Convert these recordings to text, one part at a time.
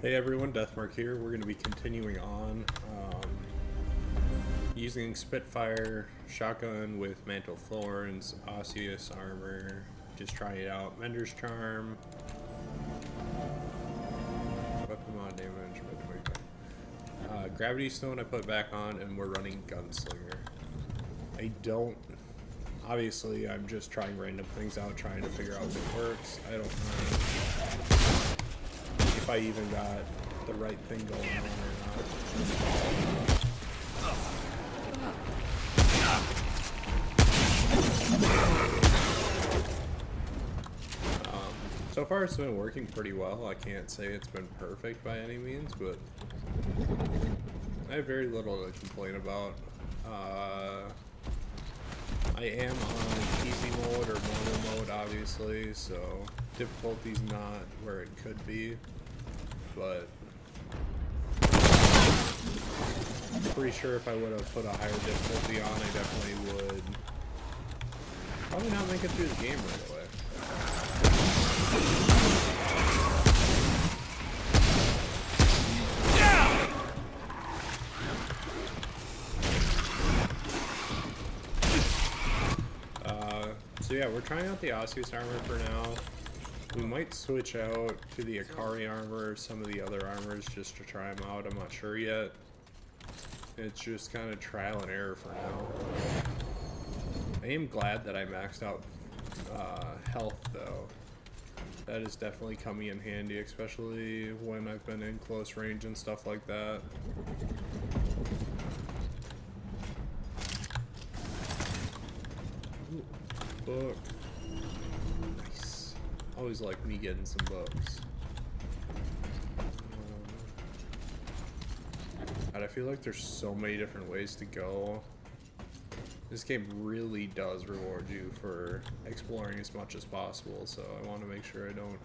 Hey everyone, Deathmark here. We're going to be continuing on using Spitfire shotgun with Mantle Thorns, Osseous armor, just trying it out. Mender's Charm, weapon mod damage, Gravity Stone I put back on, and we're running Gunslinger. Obviously I'm just trying random things out, trying to figure out what works. I don't know if I even got the right thing going on or not. So far it's been working pretty well. I can't say it's been perfect by any means, but I have very little to complain about. I am on easy mode or mono mode, obviously, so difficulty's not where it could be, but I'm pretty sure if I would have put a higher difficulty on, I definitely would probably not make it through the game right away. So yeah, we're trying out the Osseous armor for now. We might switch out to the Akari armor or some of the other armors just to try them out. I'm not sure yet. It's just kind of trial and error for now. I am glad that I maxed out health though. That is definitely coming in handy, especially when I've been in close range and stuff like that. Ooh, book. Nice. Always like me getting some books. God, I feel like there's so many different ways to go. This game really does reward you for exploring as much as possible, so I want to make sure I don't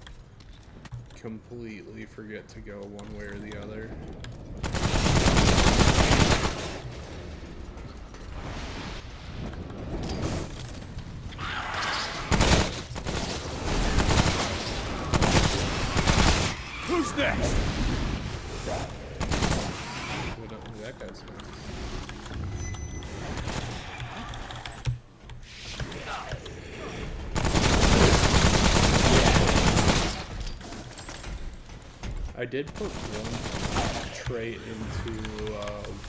completely forget to go one way or the other. Who's next? We don't know who that guy's name. I did put one trait into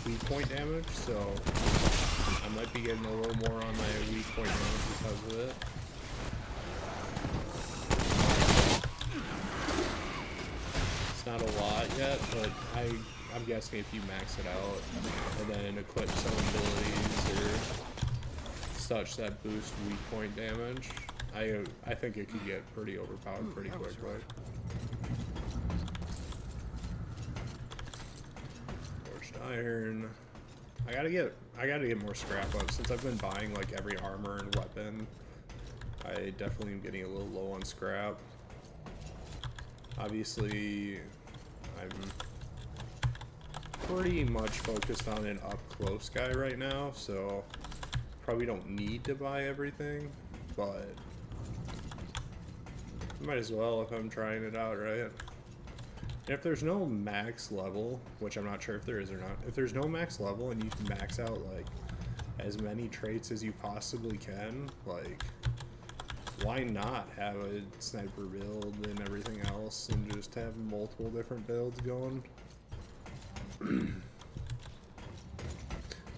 weak point damage, so I might be getting a little more on my weak point damage because of it. It's not a lot yet, but I'm guessing if you max it out and then equip some abilities or such that boost weak point damage, I think it could get pretty overpowered pretty quickly. Iron. I gotta get more scrap up since I've been buying like every armor and weapon. I definitely am getting a little low on scrap. Obviously, I'm pretty much focused on an up close guy right now, so probably don't need to buy everything, but might as well if I'm trying it out, right? If there's no max level, which I'm not sure if there is or not, if there's no max level and you can max out like as many traits as you possibly can, like why not have a sniper build and everything else and just have multiple different builds going?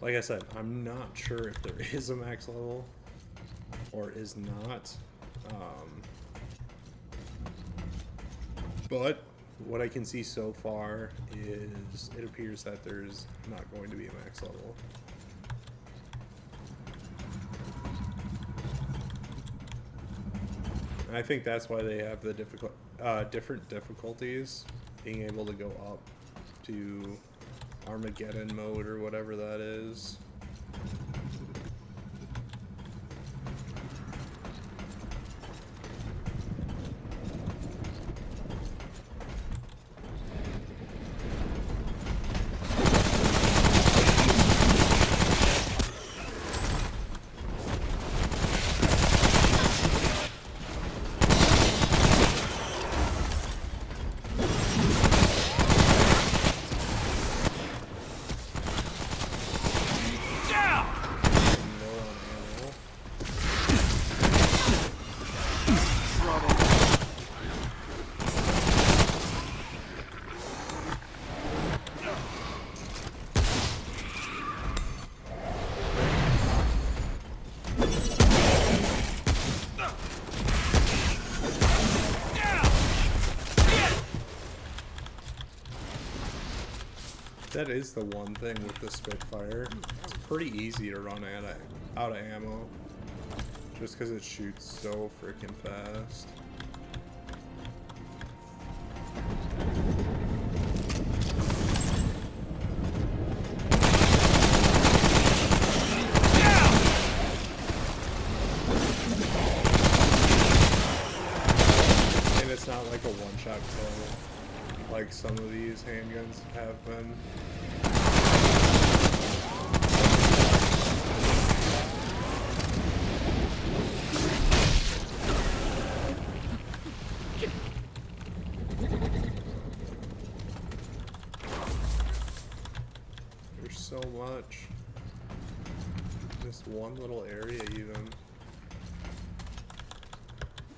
Like I said, I'm not sure if there is a max level or is not, but what I can see so far is it appears that there's not going to be a max level. And I think that's why they have the different difficulties, being able to go up to Armageddon mode or whatever that is. That is the one thing with the Spitfire. It's pretty easy to run out of ammo. Just because it shoots so freaking fast. And it's not like a one-shot kill like some of these handguns have been. There's so much. This one little area even.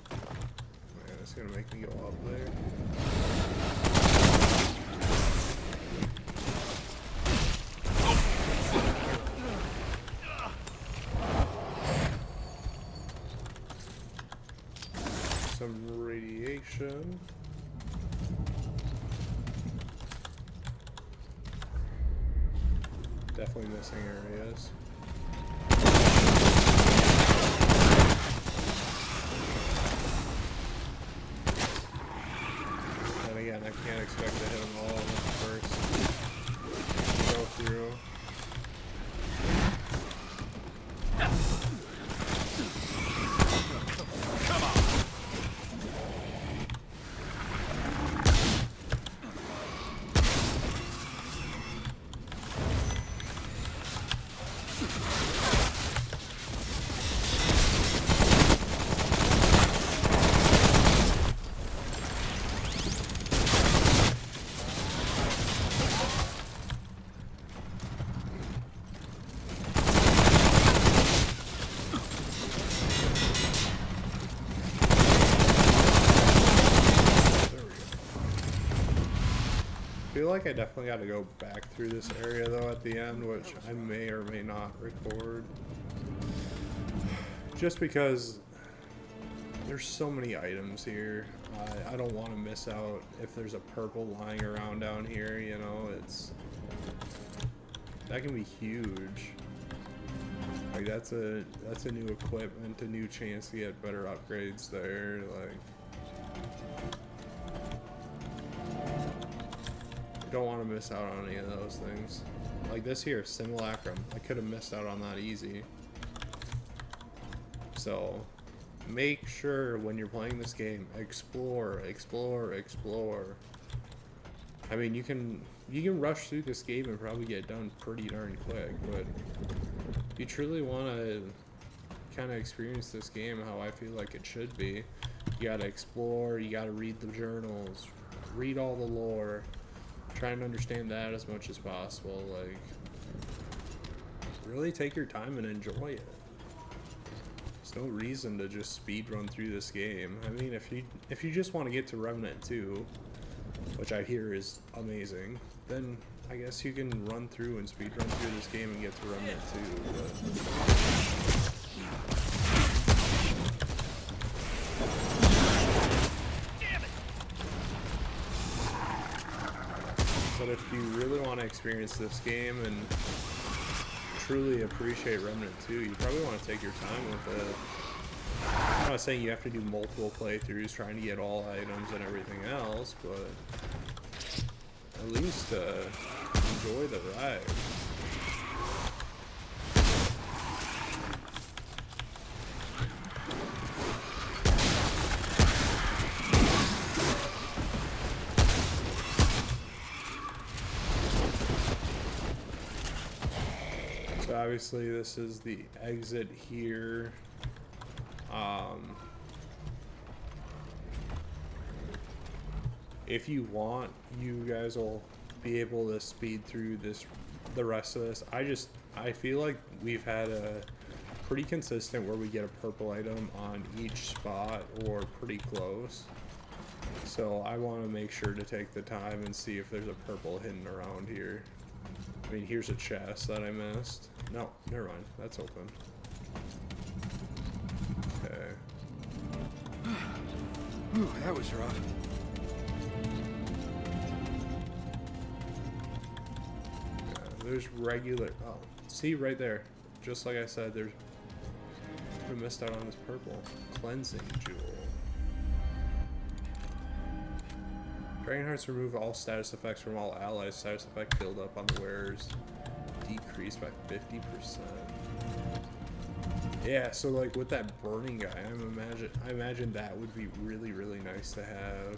Man, it's gonna make me go up there. Some radiation. Definitely missing areas. And again, I can't expect to hit them all first. Go through. I feel like I definitely got to go back through this area though at the end, which I may or may not record. Just because there's so many items here. I don't want to miss out if there's a purple lying around down here, you know, that can be huge. Like that's a new equipment, a new chance to get better upgrades there, like don't want to miss out on any of those things. Like this here, Simulacrum. I could have missed out on that easy. So make sure when you're playing this game, explore, explore, explore. I mean, you can rush through this game and probably get done pretty darn quick, but if you truly want to kind of experience this game how I feel like it should be, you gotta explore, you gotta read the journals, read all the lore. Try and understand that as much as possible. Like, really take your time and enjoy it. There's no reason to just speed run through this game. I mean, if you just want to get to Remnant 2, which I hear is amazing, then I guess you can run through and speed run through this game and get to Remnant 2. But if you really want to experience this game and truly appreciate Remnant 2, you probably want to take your time with it. I'm not saying you have to do multiple playthroughs trying to get all items and everything else, but at least enjoy the ride. So obviously this is the exit here. If you want, you guys will be able to speed through the rest of this. I feel like we've had a pretty consistent where we get a purple item on each spot or pretty close. So I want to make sure to take the time and see if there's a purple hidden around here. I mean, here's a chest that I missed. No, never mind. That's open. Okay. Whew, that was rough. there's regular. Oh, see right there. Just like I said, there's. I missed out on this purple cleansing jewel. Dragon Hearts remove all status effects from all allies. Status effect build up on the wearers decreased by 50%. Yeah, so like with that burning guy, I imagine that would be really, really nice to have.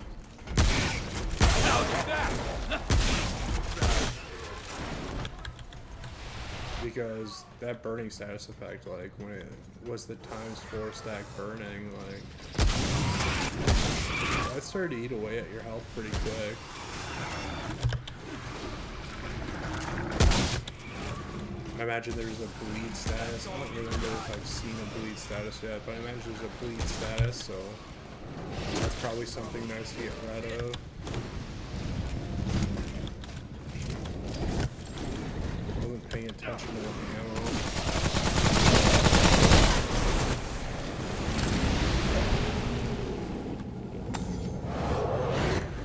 Because that burning status effect, like when it was the ×4 stack burning, like that started to eat away at your health pretty quick. I imagine there's a bleed status. I don't remember if I've seen a bleed status yet, but I imagine there's a bleed status, so that's probably something nice to get rid of. Wasn't paying attention to the ammo.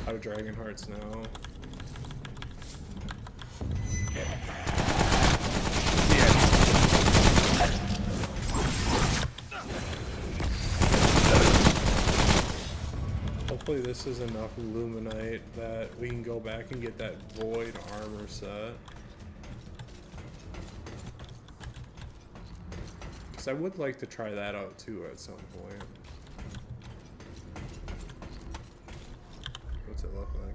Out of Dragon Hearts now. Hopefully this is enough Luminite that we can go back and get that Void armor set. Because I would like to try that out too at some point. What's it look like?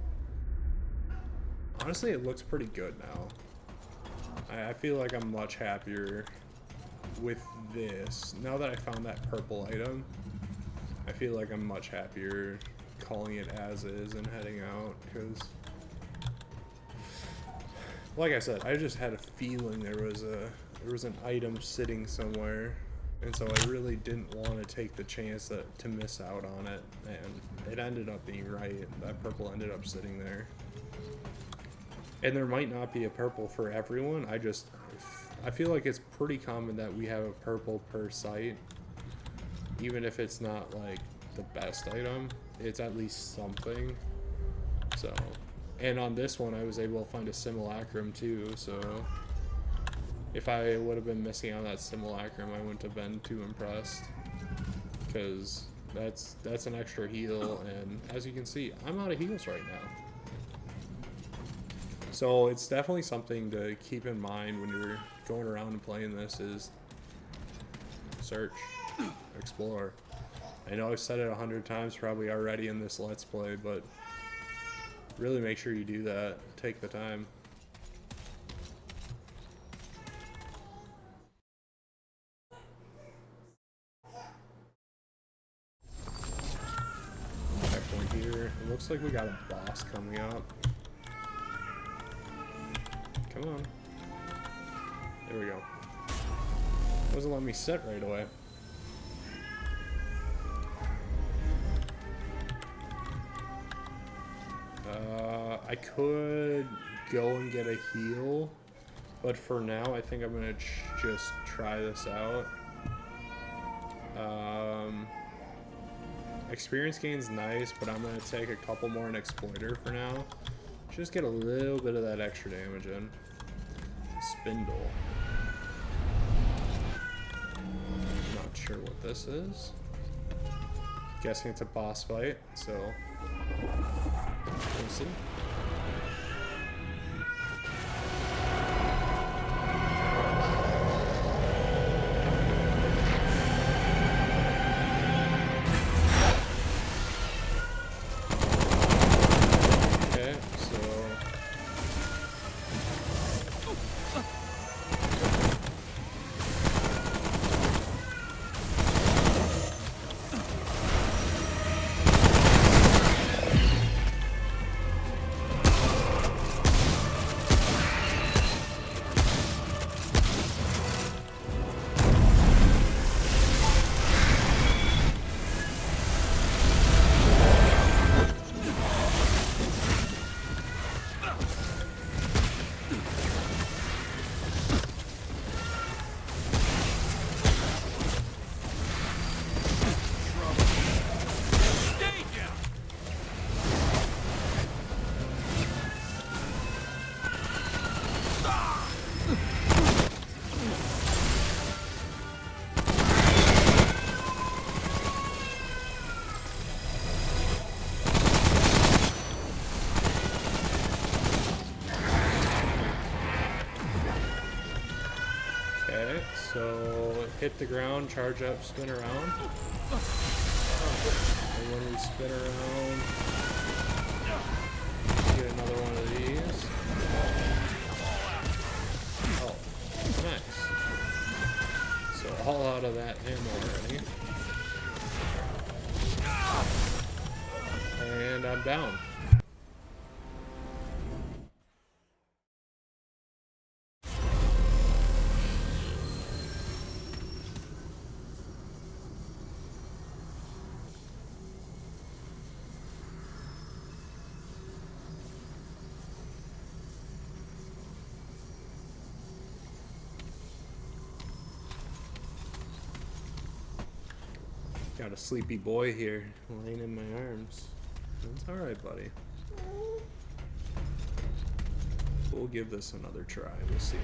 Honestly, it looks pretty good now. I feel like I'm much happier with this. Now that I found that purple item, I feel like I'm much happier calling it as is and heading out, because like I said, I just had a feeling there was an item sitting somewhere, and so I really didn't want to take the chance to miss out on it, and it ended up being right. That purple ended up sitting there, and there might not be a purple for everyone. I feel like it's pretty common that we have a purple per site, even if it's not like the best item. It's at least something. So, and on this one I was able to find a simulacrum too, so if I would have been missing on that simulacrum, I wouldn't have been too impressed, because that's an extra heal, and as you can see, I'm out of heals right now. So it's definitely something to keep in mind when you're going around and playing this, is search, explore. I know I've said it 100 times probably already in this Let's Play, but really make sure you do that. Take the time. Checkpoint here. It looks like we got a boss coming up. Come on. There we go. Doesn't let me sit right away. I could go and get a heal, but for now I think I'm gonna just try this out. Experience gain's nice, but I'm gonna take a couple more in Exploiter for now. Just get a little bit of that extra damage in. Spindle. Not sure what this is. Guessing it's a boss fight, so we'll see. So hit the ground, charge up, spin around. And when we spin around, get another one of these. Oh, nice. So all out of that ammo already. And I'm down. Got a sleepy boy here laying in my arms. That's alright, buddy. We'll give this another try. We'll see.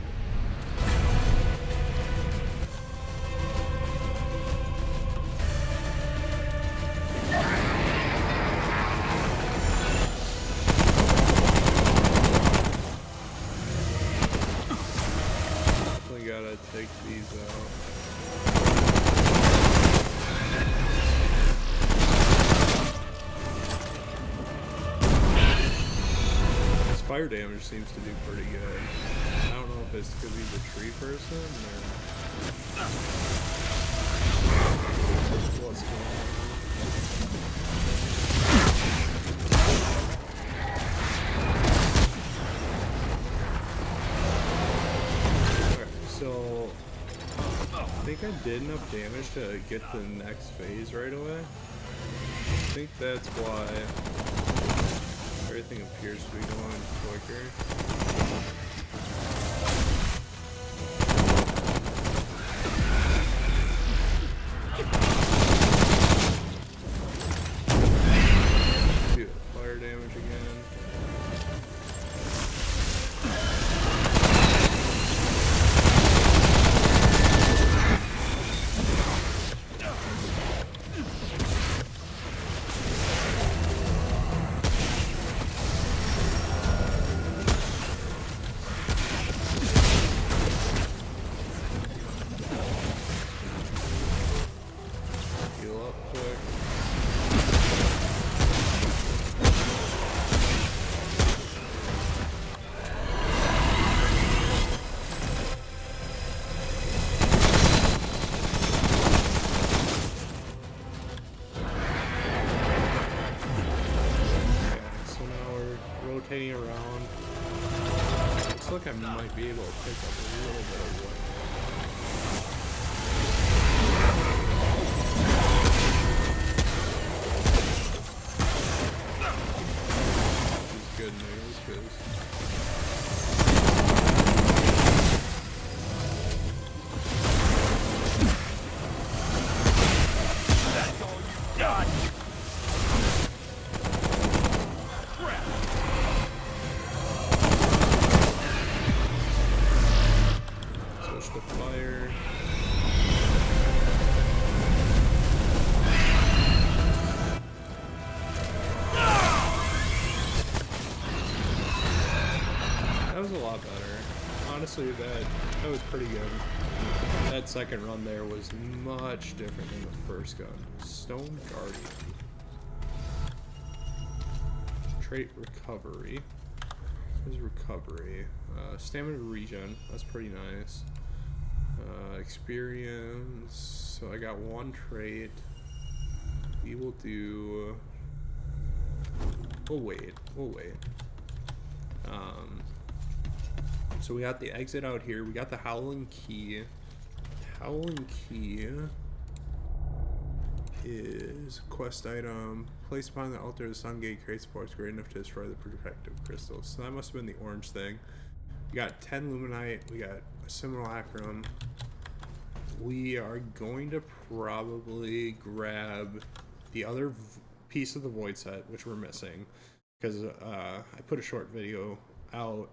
Definitely gotta take these out. Fire damage seems to do pretty good. I don't know if it's because he's a tree person or what's going on. Alright, so I think I did enough damage to get the next phase right away. I think that's why everything appears to be going quicker. Do the fire damage again. Rotating around. Looks like I might be able to pick up a little bit of wood. Which is good news, because That's all you got! the fire. That was a lot better. Honestly, that was pretty good. That second run there was much different than the first gun. Stone Guardian. Trait recovery. There's recovery. Stamina regen. That's pretty nice. Experience. So I got one trait. We will do. We'll wait. We'll wait. So we got the exit out here. We got the Howling Key. Howling Key is a quest item. Placed upon the altar of the Sun Gate creates force great enough to destroy the protective crystals. So that must have been the orange thing. We got 10 Luminite. We got a Simulacrum. We are going to probably grab the other piece of the Void set, which we're missing. Because I put a short video out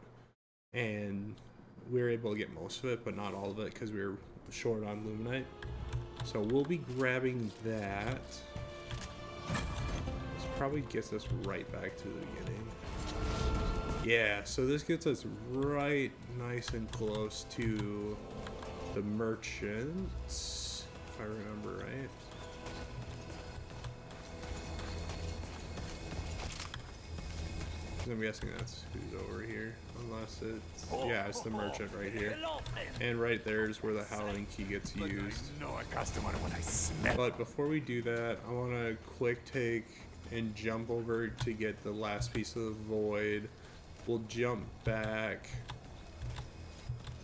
and we were able to get most of it, but not all of it because we were short on Luminite. So we'll be grabbing that. This probably gets us right back to the beginning. Yeah, so this gets us right nice and close to the merchant, if I remember right. I'm guessing that's who's over here, unless it's, yeah, it's the merchant right here. And right there is where the Howling Key gets used. But before we do that, I want to quick take and jump over to get the last piece of the void. We'll jump back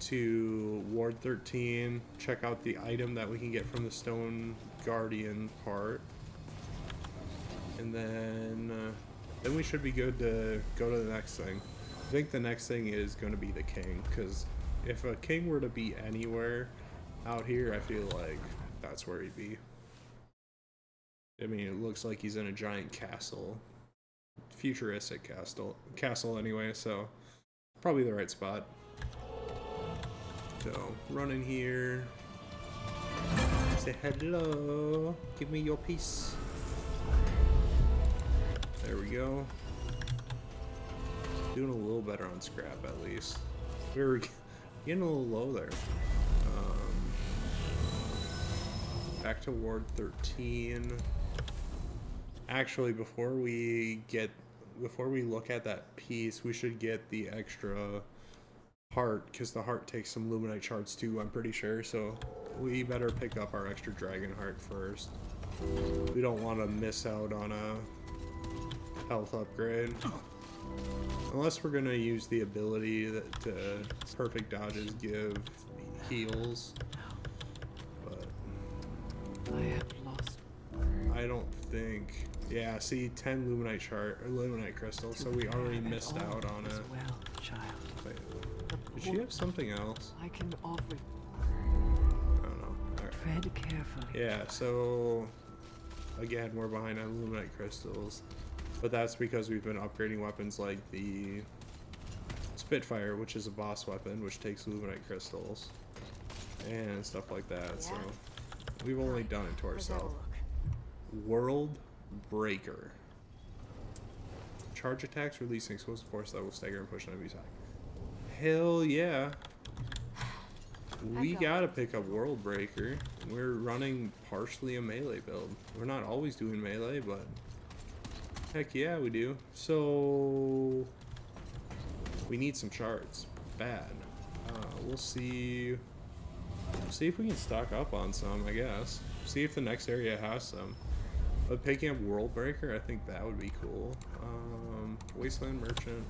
to Ward 13, check out the item that we can get from the Stone Guardian part. And then we should be good to go to the next thing. I think the next thing is going to be the king, because if a king were to be anywhere out here, I feel like that's where he'd be. I mean, it looks like he's in a giant castle. Futuristic castle anyway, so probably the right spot. So, run in here. Say hello. Give me your piece. There we go. Doing a little better on scrap at least. We were getting a little low there. Back to Ward 13. Actually, before we look at that piece, we should get the extra heart, because the heart takes some luminite shards too, I'm pretty sure. So we better pick up our extra dragon heart first. We don't want to miss out on a health upgrade. Unless we're going to use the ability that perfect dodges give heals. But I have lost. I don't think. Yeah, see, 10 luminite crystals, so we already missed out on it. Well, child. Wait, did she have something else? I can offer. I don't know. Alright. Tread carefully. Yeah, so again, we're behind on luminite crystals, but that's because we've been upgrading weapons like the Spitfire, which is a boss weapon, which takes luminite crystals and stuff like that. So we've only done it to ourselves. World Breaker. Charge attacks releasing explosive force that will stagger and push enemies back. Hell yeah. We gotta pick up World Breaker. We're running partially a melee build. We're not always doing melee, but heck yeah, we do. So we need some shards. Bad. We'll see. See if we can stock up on some, I guess. See if the next area has some. But picking up World Breaker, I think that would be cool. Wasteland Merchant.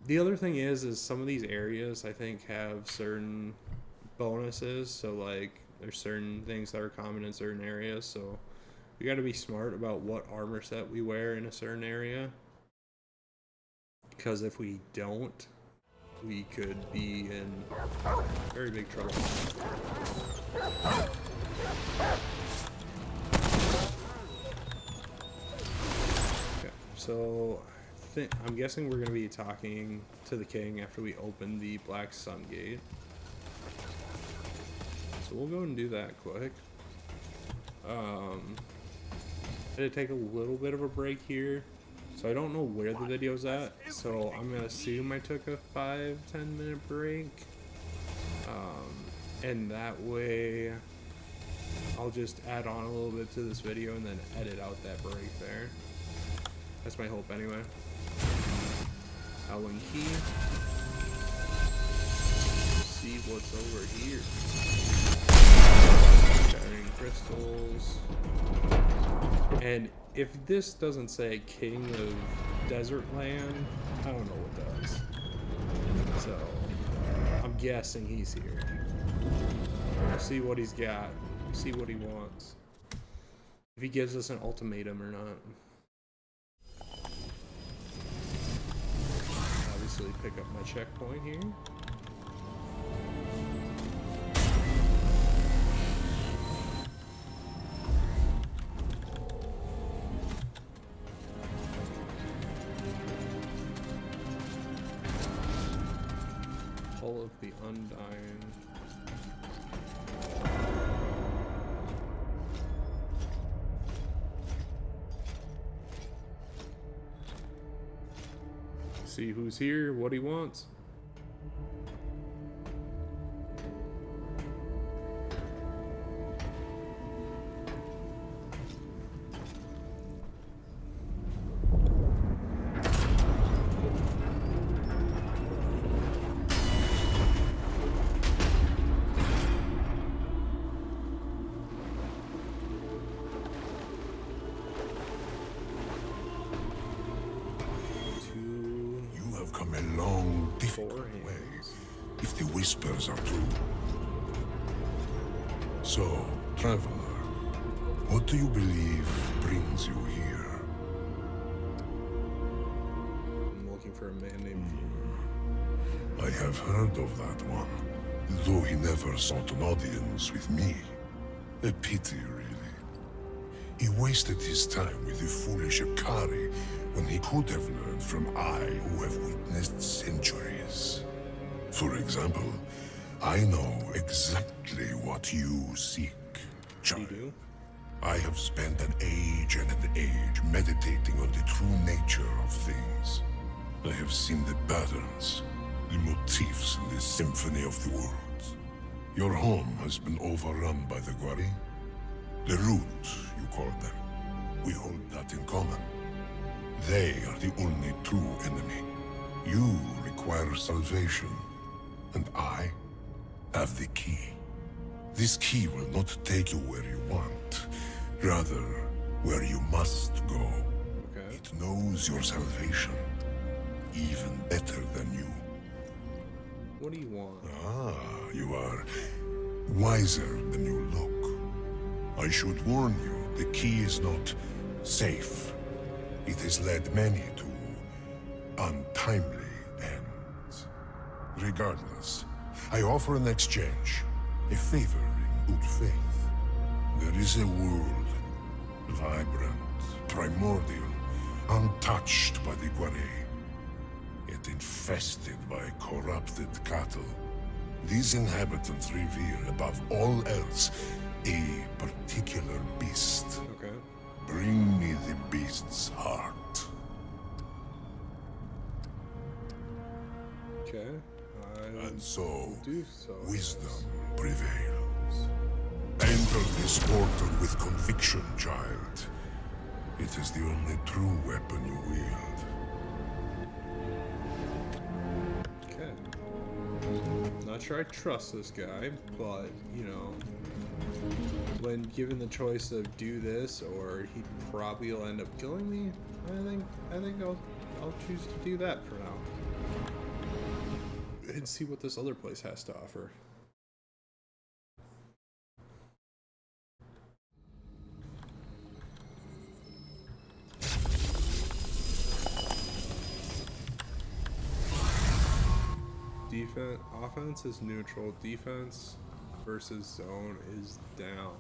The other thing is some of these areas I think have certain bonuses. So like there's certain things that are common in certain areas. So we got to be smart about what armor set we wear in a certain area. Because if we don't, we could be in very big trouble. Okay, so I'm guessing we're going to be talking to the king after we open the Black Sun Gate. So we'll go and do that quick. I had to take a little bit of a break here, so I don't know where the video's at, so I'm going to assume I took a 5-10 minute break. And that way I'll just add on a little bit to this video and then edit out that break there. That's my hope anyway. Howling Key. See what's over here. Shattering crystals. And if this doesn't say King of Desert Land, I don't know what does. So I'm guessing he's here. We'll see what he's got. See what he wants. If he gives us an ultimatum or not. Obviously pick up my checkpoint here. All of the Undying. See who's here, what he wants. from a long, difficult Four way, hands. if the whispers are true. So, traveler, what do you believe brings you here? I'm looking for a man named I have heard of that one, though he never sought an audience with me. A pity, really. He wasted his time with the foolish Akari when he could have learned from I who have witnessed centuries. For example, I know exactly what you seek, child. You do? I have spent an age and an age meditating on the true nature of things. I have seen the patterns, the motifs in the symphony of the worlds. Your home has been overrun by the Gwari. The Root, you call them. We hold that in common. They are the only true enemy. You require salvation, and I have the key. This key will not take you where you want, rather, where you must go. Okay. It knows your salvation, even better than you. What do you want? Ah, you are wiser than you look. I should warn you, the key is not safe. It has led many to untimely ends. Regardless, I offer an exchange, a favor in good faith. There is a world, vibrant, primordial, untouched by the Gwari, yet infested by corrupted cattle. These inhabitants revere above all else a particular beast. Okay. Bring me the beast's heart. Okay. And so, Do so. wisdom prevails. Enter this portal with conviction, child. It is the only true weapon you wield. Okay. Not sure I trust this guy, but you know, when given the choice of do this or he probably will end up killing me, I think I'll choose to do that for now. And see what this other place has to offer. Offense is neutral. Defense versus zone is down.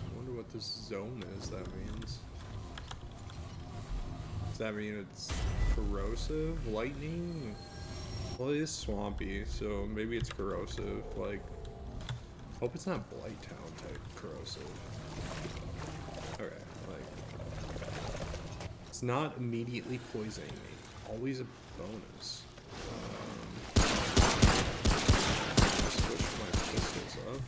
I wonder what this zone is. That means. Does that mean it's corrosive, lightning? Well, it is swampy, so maybe it's corrosive. Like, hope it's not Blight Town type corrosive. Okay, like, it's not immediately poisoning me. Always a bonus. Switch my pistols up.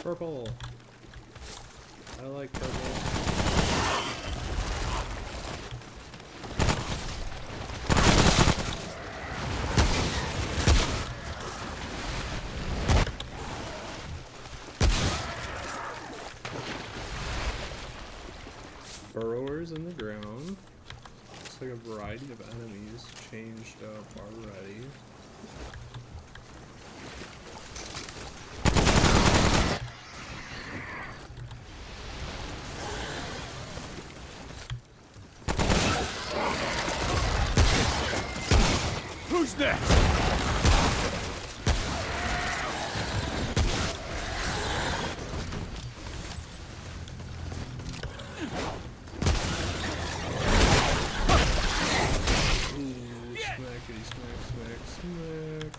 Purple. I like purple. Burrowers in the ground. Looks like a variety of enemies changed up already. Who's next? Smackety smack, smack, smack.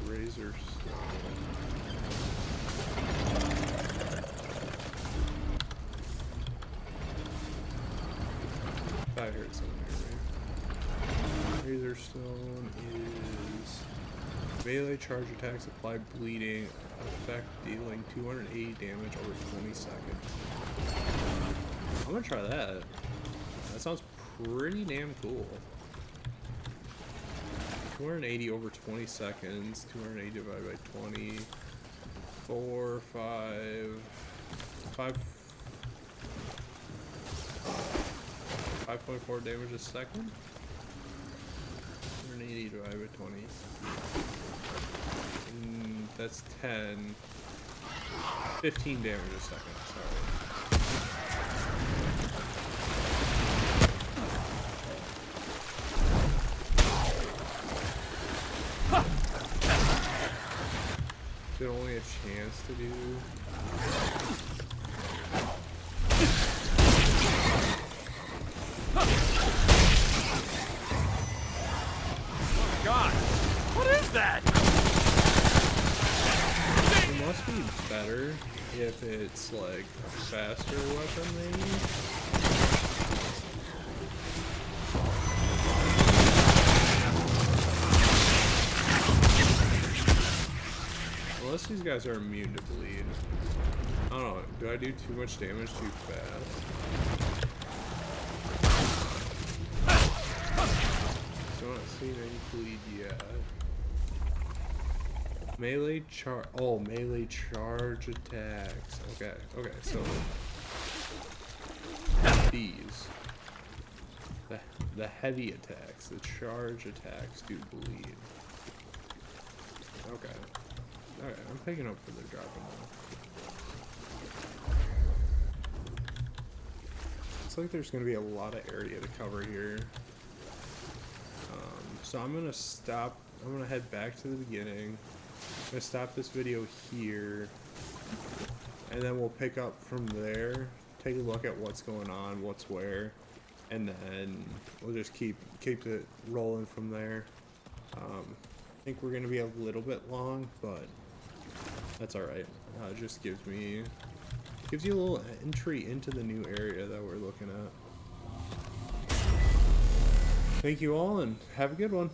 Razor stone. I heard something right. Razor stone is melee charge attacks apply bleeding effect dealing 280 damage over 20 seconds. I'm gonna try that. That sounds pretty damn cool. 280 over 20 seconds. 280 divided by 20. 4, 5, 5.4 damage a second. 280 divided by 20. That's 10. 15 damage a second. Sorry. Is it only a chance to do? Oh God! What is that? It must be better if it's like a faster weapon, maybe? Unless these guys are immune to bleed. I don't know, do I do too much damage too fast? So I'm not seeing any bleed yet. Melee charge attacks. Okay, so these. The heavy attacks, the charge attacks do bleed. Okay. Alright, I'm picking up where they're dropping now. Looks like there's gonna be a lot of area to cover here. So I'm gonna stop. I'm gonna head back to the beginning. I'm gonna stop this video here, and then we'll pick up from there. Take a look at what's going on, what's where, and then we'll just keep it rolling from there. I think we're gonna be a little bit long, but that's all right. It just gives you a little entry into the new area that we're looking at. Thank you all, and have a good one.